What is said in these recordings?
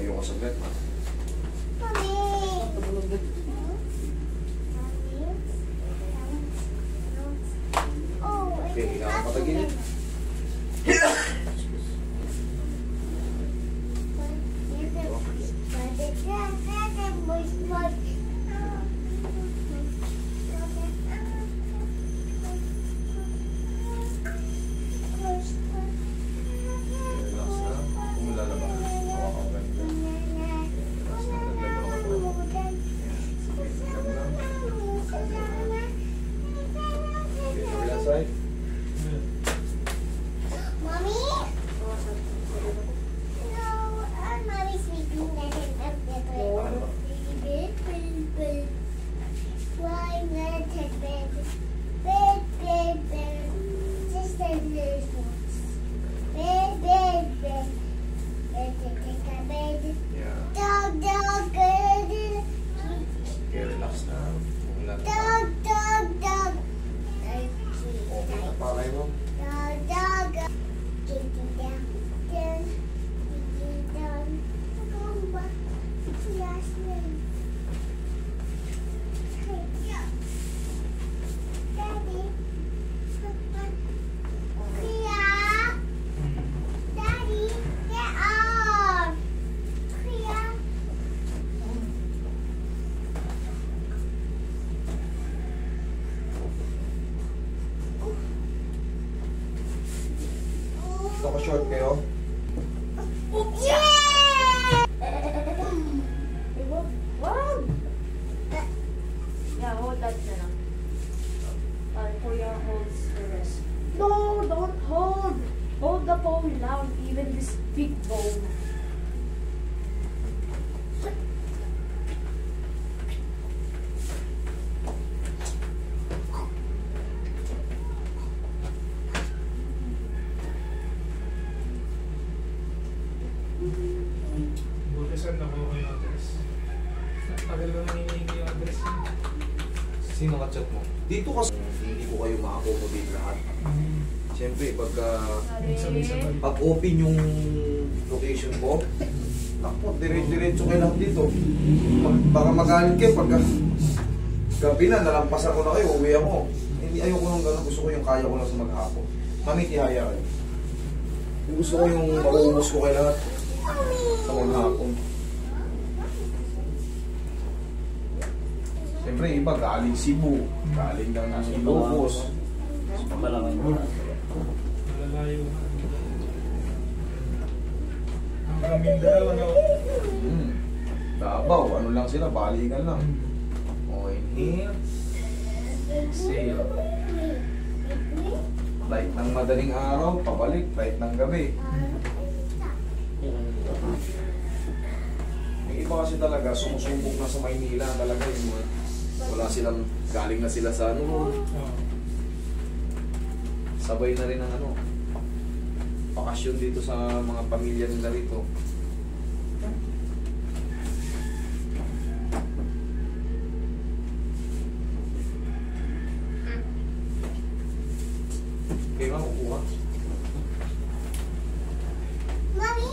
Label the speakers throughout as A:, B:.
A: Tayo ka saglit, ha? Okay, kailangan patagilid. Naka-short kayo?
B: Wow! Yeah, hold that na lang. Kuya holds the rest. No, don't hold! Hold the pole now, even this big bone.
C: Saan na ko yung address? Tagal ba nangingi yung address niya?
A: Sino ka-chat mo? Dito kasi hindi ko kayo ma-accommodate lahat. Siyempre, pag open yung location ko, ako, diretso kayo lang dito. Baka magalit kayo pagka gabi na, nalampasan ko na kayo, uwi ako. Hindi, ayoko nung gano'n, gusto ko yung kaya ko lang sa maghapon. Mami, tihaya kayo. Gusto ko yung mauubos ko kayo lahat sa maghapon. Siyempre, iba galing Cebu, galing lang ng Ilocos.
D: Malamang mo na.
C: Malalayo. Hanggang Mindanao, ano?
A: Davao, ano lang sila, balikan lang. Okay, inhale. Exhale. Flight ng madaling araw, pabalik. Flight ng gabi. Yung iba kasi talaga, sumusubok na sa Maynila talaga yung mga wala silang, galing na sila sa ano, sabay na rin ang ano, bakasyon dito sa mga pamilya nila rito. Okay ba, kukuha?
B: Mommy?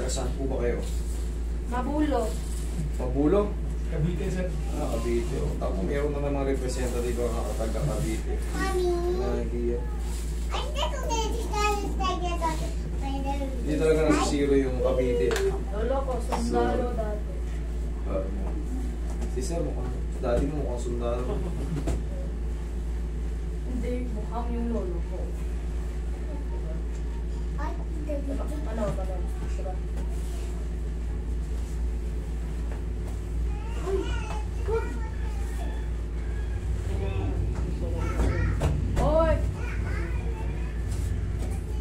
A: Saan po ba kayo?
B: Mabulo.
A: Mabulo?
C: Cavite, sir.
A: Cavite. Tapos meron na mga representative ang nakataga Cavite.
B: Mommy?
A: Nagiya.
B: I think I'm going to
A: Hindi talaga nasisiro yung Cavite.
B: Lolo ko, sundalo dati.
A: Si Sir, dati mo mukhang sundalo.
B: Hindi, mukhang yung lolo ko. Ay, ano ba na? Diba? Oy!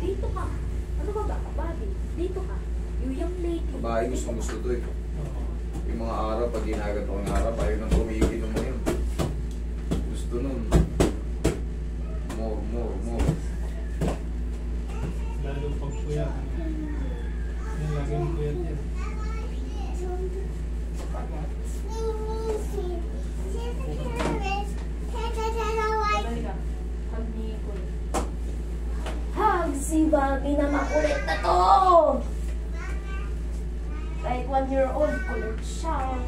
B: Dito ka. Ano ba ba? Babae. Dito ka. Yung young lady.
A: Babae gusto to eh. Yung mga araw, pag ginagat ako ng araw, ayaw nang tumigil mo yun. Gusto nun. more.
C: Lalo pag puyat. Yan, lagi yung puyat yan.
B: Dali ka. Hug ni Kuya. Hug si Bobby na makulit na to! Like 1-year-old, kulit siya.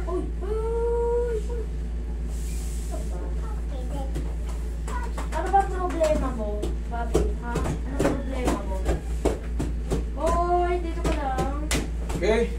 B: Uy! Uy! Ano ba problema mo, Bobby? Ha? Ano problema mo? Hoy, dito ka lang.
A: Okay?